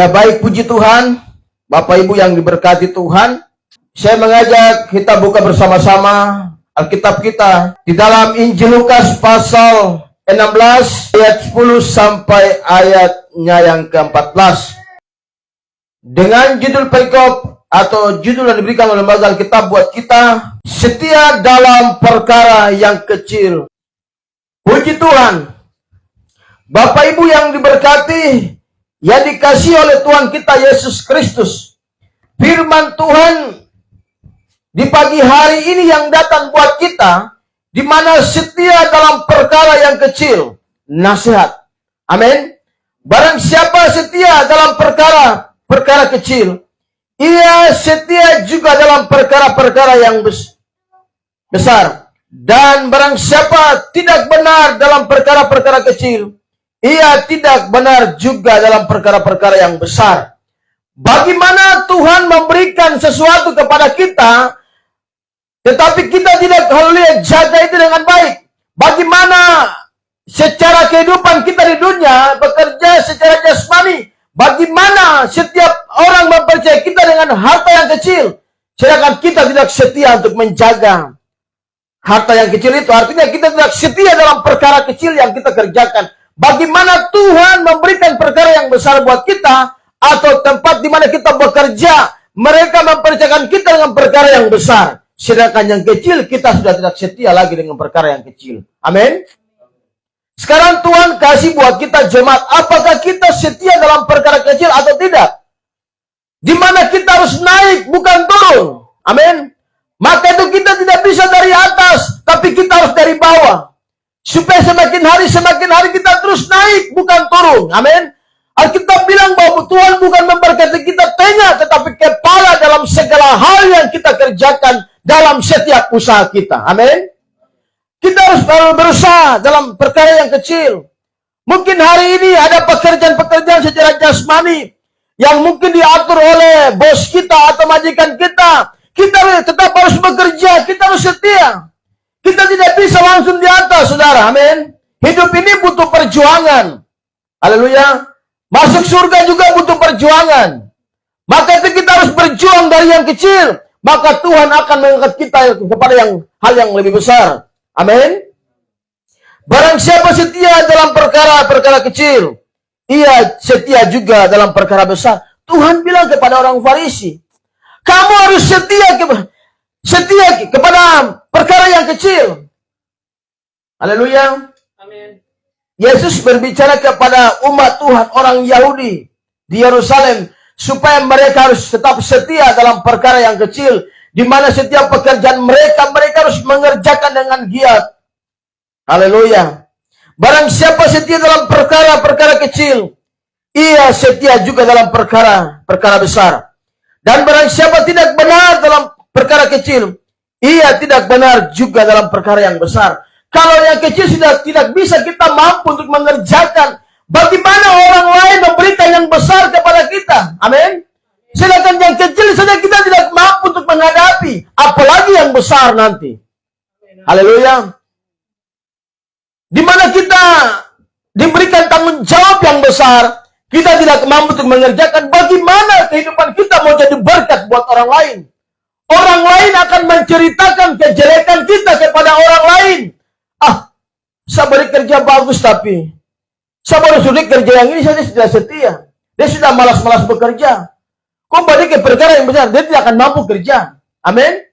Ya, baik, puji Tuhan, Bapak Ibu yang diberkati Tuhan. Saya mengajak kita buka bersama-sama Alkitab kita di dalam Injil Lukas pasal 16 ayat 10 sampai ayatnya yang ke-14. Dengan judul perikop atau judul yang diberikan oleh lembaga Alkitab buat kita, setia dalam perkara yang kecil. Puji Tuhan. Bapak Ibu yang diberkati, yang dikasihi oleh Tuhan kita Yesus Kristus. Firman Tuhan di pagi hari ini yang datang buat kita, di mana setia dalam perkara yang kecil, nasihat. Amin. Barang siapa setia dalam perkara kecil, ia setia juga dalam perkara-perkara yang besar. Dan barang siapa tidak benar dalam perkara-perkara kecil, ia tidak benar juga dalam perkara-perkara yang besar. Bagaimana Tuhan memberikan sesuatu kepada kita, tetapi kita tidak boleh jaga itu dengan baik. Bagaimana secara kehidupan kita di dunia bekerja secara jasmani. Bagaimana setiap orang mempercayai kita dengan harta yang kecil, sedangkan kita tidak setia untuk menjaga harta yang kecil itu. Artinya kita tidak setia dalam perkara kecil yang kita kerjakan. Bagaimana Tuhan memberikan perkara yang besar buat kita, atau tempat di mana kita bekerja, mereka mempercayakan kita dengan perkara yang besar. Sedangkan yang kecil, kita sudah tidak setia lagi dengan perkara yang kecil. Amin. Sekarang Tuhan kasih buat kita jemaat, apakah kita setia dalam perkara kecil atau tidak? Di mana kita harus naik, bukan turun. Amin. Maka itu kita tidak bisa dari atas, tapi kita harus dari bawah. Supaya semakin hari kita terus naik, bukan turun. Amin. Alkitab bilang bahwa Tuhan bukan memberkati kita tengah, tetapi kepala dalam segala hal yang kita kerjakan dalam setiap usaha kita. Amin. Kita harus berusaha dalam perkara yang kecil. Mungkin hari ini ada pekerjaan-pekerjaan secara jasmani yang mungkin diatur oleh bos kita atau majikan kita. Kita tetap harus bekerja, kita harus setia. Kita tidak bisa langsung di atas, saudara. Amin. Hidup ini butuh perjuangan. Haleluya. Masuk surga juga butuh perjuangan. Maka itu kita harus berjuang dari yang kecil. Maka Tuhan akan mengangkat kita kepada hal yang lebih besar. Amin. Barang siapa setia dalam perkara-perkara kecil, ia setia juga dalam perkara besar. Tuhan bilang kepada orang Farisi, kamu harus setia kepada perkara yang kecil. Haleluya. Amin. Yesus berbicara kepada umat Tuhan, orang Yahudi di Yerusalem, supaya mereka harus tetap setia dalam perkara yang kecil, di mana setiap pekerjaan mereka harus mengerjakan dengan giat. Haleluya. Barang siapa setia dalam perkara-perkara kecil, ia setia juga dalam perkara besar. Dan barang siapa tidak benar dalam perkara kecil, ia tidak benar juga dalam perkara yang besar. Kalau yang kecil sudah tidak bisa kita mampu untuk mengerjakan, bagaimana orang lain memberikan yang besar kepada kita? Amin. Sedangkan yang kecil saja kita tidak mampu untuk menghadapi, apalagi yang besar nanti. Haleluya. Di mana kita diberikan tanggung jawab yang besar, kita tidak mampu untuk mengerjakan, bagaimana kehidupan kita mau jadi berkat buat orang lain. Orang lain akan menceritakan kejelekan kita kepada orang lain. Saya bekerja bagus, tapi saya baru sudah kerja yang ini, saya tidak setia. Dia sudah malas-malas bekerja. Kok balik ke perkara yang besar, dia tidak akan mampu kerja. Amin.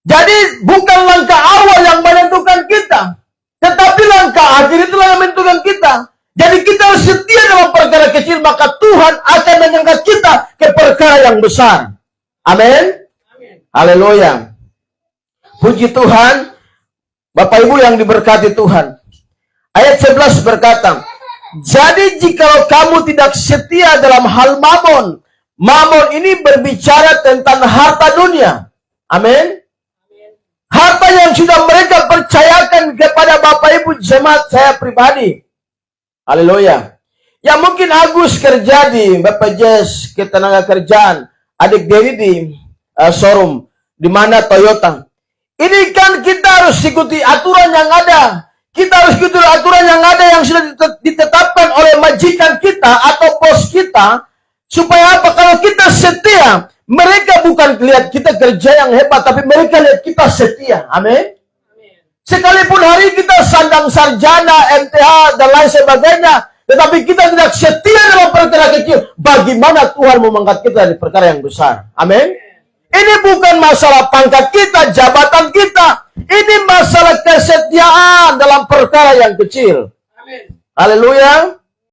Jadi bukan langkah awal yang menentukan kita, tetapi langkah akhir itulah yang menentukan kita. Jadi kita harus setia dalam perkara kecil, maka Tuhan akan mengangkat kita ke perkara yang besar. Amin. Haleluya. Puji Tuhan. Bapak Ibu yang diberkati Tuhan. Ayat 11 berkata, jadi jikalau kamu tidak setia dalam hal mamon, mamon ini berbicara tentang harta dunia. Amin. Harta yang sudah mereka percayakan kepada Bapak Ibu jemaat saya pribadi. Haleluya. Ya mungkin Agus kerja di Bapak Jess ketenaga kerjaan, adik Dewi di showroom di mana Toyota. Ini kan kita harus ikuti aturan yang ada. Kita harus ikuti aturan yang ada yang sudah ditetapkan oleh majikan kita atau bos kita. Supaya apa? Kalau kita setia, mereka bukan lihat kita kerja yang hebat, tapi mereka lihat kita setia. Amin. Sekalipun hari kita sandang sarjana, MTH, dan lain sebagainya, tetapi kita tidak setia dalam perkara kecil, bagaimana Tuhan mau mengangkat kita di perkara yang besar? Amin. Ini bukan masalah pangkat kita, jabatan kita. Ini masalah kesetiaan dalam perkara yang kecil. Amin. Haleluya.